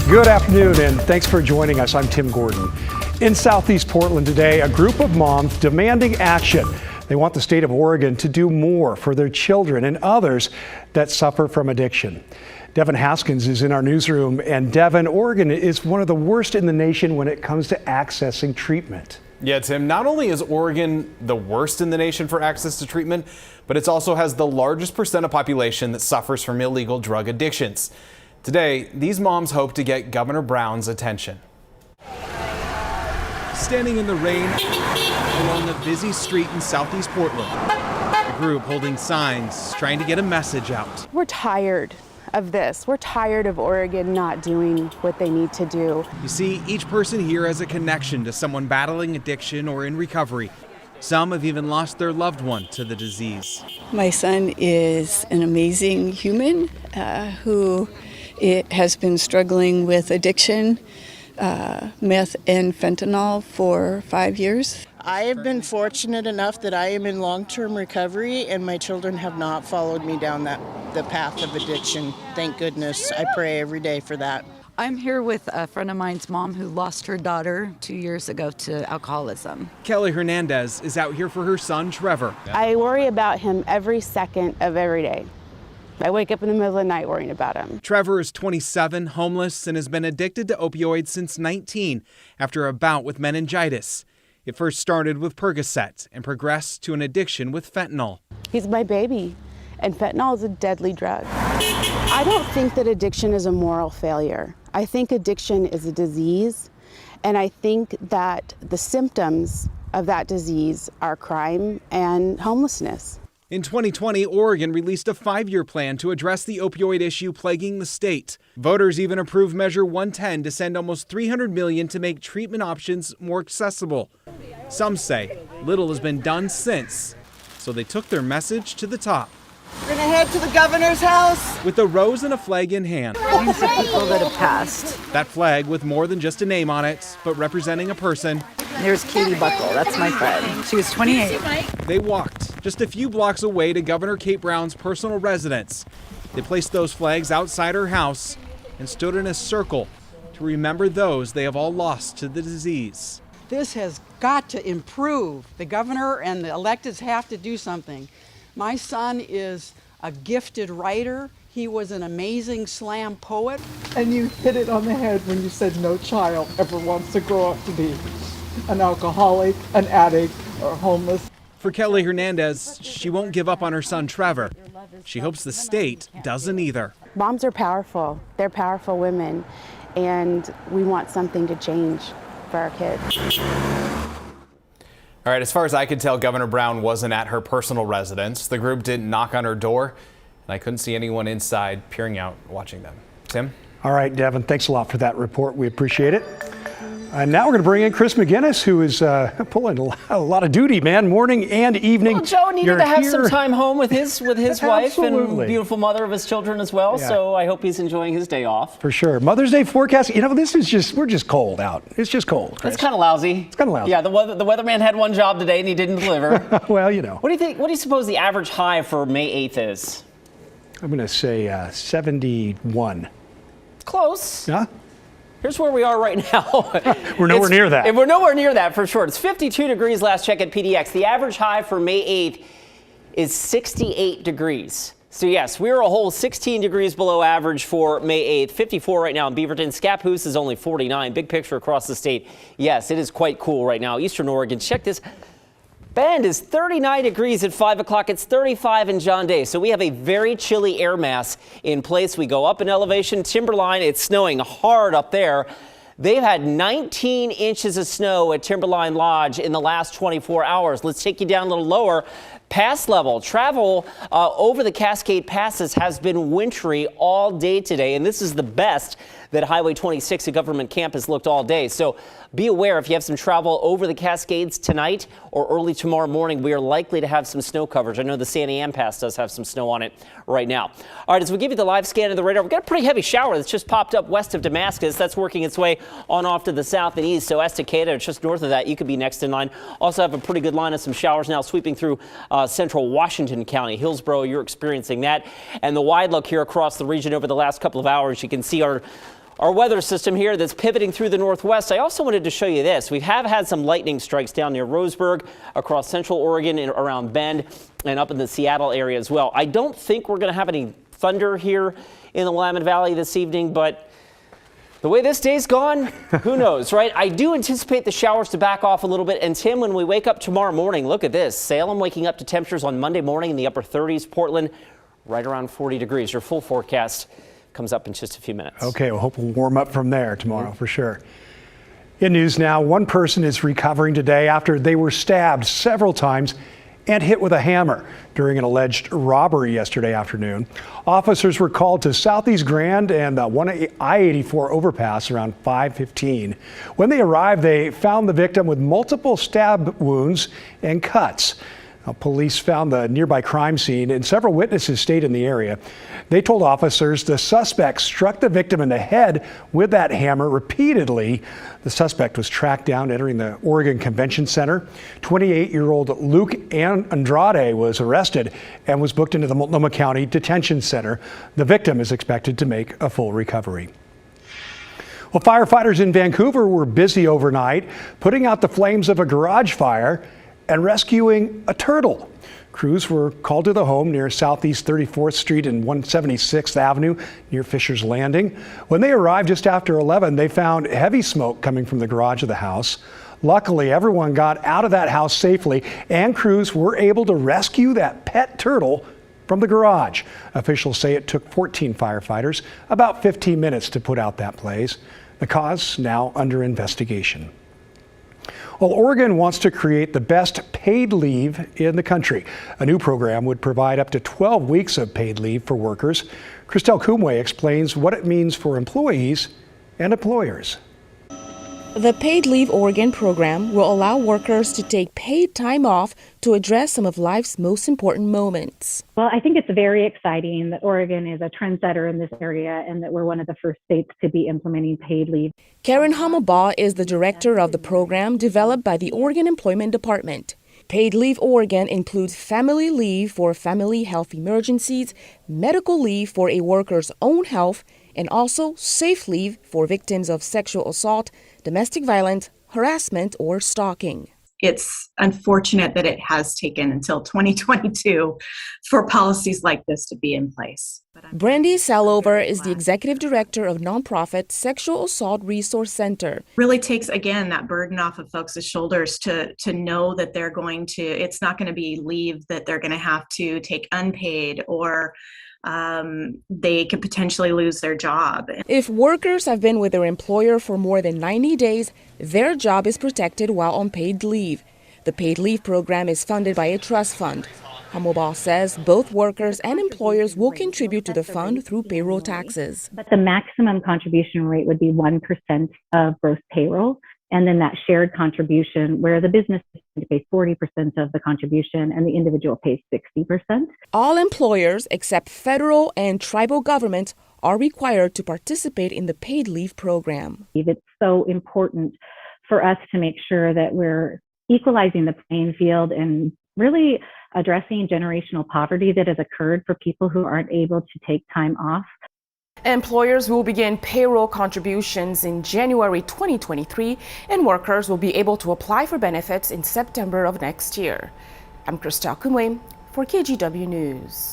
Good afternoon, and thanks for joining us. I'm Tim Gordon. In Southeast Portland today, a group of moms demanding action. They want the state of Oregon to do more for their children and others that suffer from addiction. Devin Haskins is in our newsroom, and Devin, Oregon is one of the worst in the nation when it comes to accessing treatment. Yeah, Tim, not only is Oregon the worst in the nation for access to treatment, but it also has the largest percent of population that suffers from illegal drug addictions. Today, these moms hope to get Governor Brown's attention. Standing in the rain along a busy street in Southeast Portland, a group holding signs trying to get a message out. We're tired of this. We're tired of Oregon not doing what they need to do. You see, each person here has a connection to someone battling addiction or in recovery. Some have even lost their loved one to the disease. My son is an amazing human who has been struggling with addiction, meth and fentanyl for 5 years. I have been fortunate enough that I am in long-term recovery, and my children have not followed me down the path of addiction. Thank goodness. I pray every day for that. I'm here with a friend of mine's mom who lost her daughter 2 years ago to alcoholism. Kelly Hernandez is out here for her son, Trevor. I worry about him every second of every day. I wake up in the middle of the night worrying about him. Trevor is 27, homeless, and has been addicted to opioids since 19 after a bout with meningitis. It first started with Percocet and progressed to an addiction with fentanyl. He's my baby, and fentanyl is a deadly drug. I don't think that addiction is a moral failure. I think addiction is a disease, and I think that the symptoms of that disease are crime and homelessness. In 2020, Oregon released a 5-year plan to address the opioid issue plaguing the state. Voters even approved Measure 110 to send almost $300 million to make treatment options more accessible. Some say little has been done since, so they took their message to the top. We're gonna head to the governor's house. With a rose and a flag in hand. Names of people that have passed. That flag with more than just a name on it, but representing a person. There's Katie Buckle, that's my friend. She was 28. They walked just a few blocks away to Governor Kate Brown's personal residence. They placed those flags outside her house and stood in a circle to remember those they have all lost to the disease. This has got to improve. The governor and the electeds have to do something. My son is a gifted writer. He was an amazing slam poet. And you hit it on the head when you said no child ever wants to grow up to be an alcoholic, an addict, or homeless. For Kelly Hernandez, she won't give up on her son Trevor. She hopes the state doesn't either. Moms are powerful. They're powerful women, and we want something to change for our kids. All right, as far as I could tell, Governor Brown wasn't at her personal residence. The group didn't knock on her door, and I couldn't see anyone inside peering out, watching them. Tim? All right, Devin, thanks a lot for that report. We appreciate it. And now we're going to bring in Chris McGinnis, who is pulling a lot of duty, man, morning and evening. Well, Joe needed to have some time home with his wife and beautiful mother of his children as well. Yeah. So I hope he's enjoying his day off. For sure. Mother's Day forecast. You know, we're just cold out. It's just cold, Chris. It's kind of lousy. It's kind of lousy. Yeah, the weatherman had one job today and he didn't deliver. Well, you know. What do you think? What do you suppose the average high for May 8th is? I'm going to say 71. Close. Huh? Here's where we are right now. We're nowhere near that. We're nowhere near that for sure. It's 52 degrees last check at PDX. The average high for May 8th is 68 degrees. So yes, we're a whole 16 degrees below average for May 8th. 54 right now in Beaverton. Scappoose is only 49. Big picture across the state. Yes, it is quite cool right now. Eastern Oregon, check this. Bend is 39 degrees at 5 o'clock. It's 35 in John Day. So we have a very chilly air mass in place. We go up in elevation. Timberline, it's snowing hard up there. They've had 19 inches of snow at Timberline Lodge in the last 24 hours. Let's take you down a little lower. Pass level. Travel over the Cascade Passes has been wintry all day today, and this is the best that Highway 26 at Government Campus looked all day. So be aware if you have some travel over the Cascades tonight or early tomorrow morning, we are likely to have some snow coverage. I know the Santa Ana Pass does have some snow on it right now. All right, as we give you the live scan of the radar, we've got a pretty heavy shower that's just popped up west of Damascus. That's working its way on off to the south and east. So Estacada, just north of that, you could be next in line. Also have a pretty good line of some showers now sweeping through central Washington County. Hillsborough, you're experiencing that. And the wide look here across the region over the last couple of hours, you can see our our weather system here that's pivoting through the northwest. I also wanted to show you this. We have had some lightning strikes down near Roseburg, across central Oregon and around Bend, and up in the Seattle area as well. I don't think we're going to have any thunder here in the Willamette Valley this evening, but the way this day's gone, who knows, right? I do anticipate the showers to back off a little bit. And Tim, when we wake up tomorrow morning, look at this. Salem waking up to temperatures on Monday morning in the upper 30s. Portland right around 40 degrees. Your full forecast comes up in just a few minutes. Okay, we'll hope we'll warm up from there tomorrow for sure. In news now, one person is recovering today after they were stabbed several times and hit with a hammer during an alleged robbery yesterday afternoon. Officers were called to Southeast Grand and the I-84 overpass around 5:15. When they arrived, they found the victim with multiple stab wounds and cuts. Police found the nearby crime scene and several witnesses stayed in the area. They told officers the suspect struck the victim in the head with that hammer repeatedly. The suspect was tracked down entering the Oregon Convention Center. 28-year-old Luke Andrade was arrested and was booked into the Multnomah County Detention Center. The victim is expected to make a full recovery. Well, firefighters in Vancouver were busy overnight putting out the flames of a garage fire and rescuing a turtle. Crews were called to the home near Southeast 34th Street and 176th Avenue near Fisher's Landing. When they arrived just after 11, they found heavy smoke coming from the garage of the house. Luckily, everyone got out of that house safely, and crews were able to rescue that pet turtle from the garage. Officials say it took 14 firefighters about 15 minutes to put out that blaze. The cause now under investigation. Well, Oregon wants to create the best paid leave in the country. A new program would provide up to 12 weeks of paid leave for workers. Christelle Kumwe explains what it means for employees and employers. The Paid Leave Oregon program will allow workers to take paid time off to address some of life's most important moments. Well, I think it's very exciting that Oregon is a trendsetter in this area and that we're one of the first states to be implementing paid leave. Karen Hamabaugh is the director of the program developed by the Oregon Employment Department. Paid Leave Oregon includes family leave for family health emergencies, medical leave for a worker's own health, and also safe leave for victims of sexual assault, domestic violence, harassment, or stalking. It's unfortunate that it has taken until 2022 for policies like this to be in place. Brandy Salover is the executive director of nonprofit Sexual Assault Resource Center. Really takes, again, that burden off of folks' shoulders to know that it's not going to be leave that they're going to have to take unpaid or they could potentially lose their job. If workers have been with their employer for more than 90 days, their job is protected while on paid leave. The paid leave program is funded by a trust fund. Hamabaugh says both workers and employers will contribute to the fund through payroll taxes. But the maximum contribution rate would be 1% of gross payroll. And then that shared contribution where the business pays 40% of the contribution and the individual pays 60%. All employers except federal and tribal governments are required to participate in the paid leave program. It's so important for us to make sure that we're equalizing the playing field and really addressing generational poverty that has occurred for people who aren't able to take time off. Employers will begin payroll contributions in January 2023, and workers will be able to apply for benefits in September of next year. I'm Christelle Kumwe for KGW News.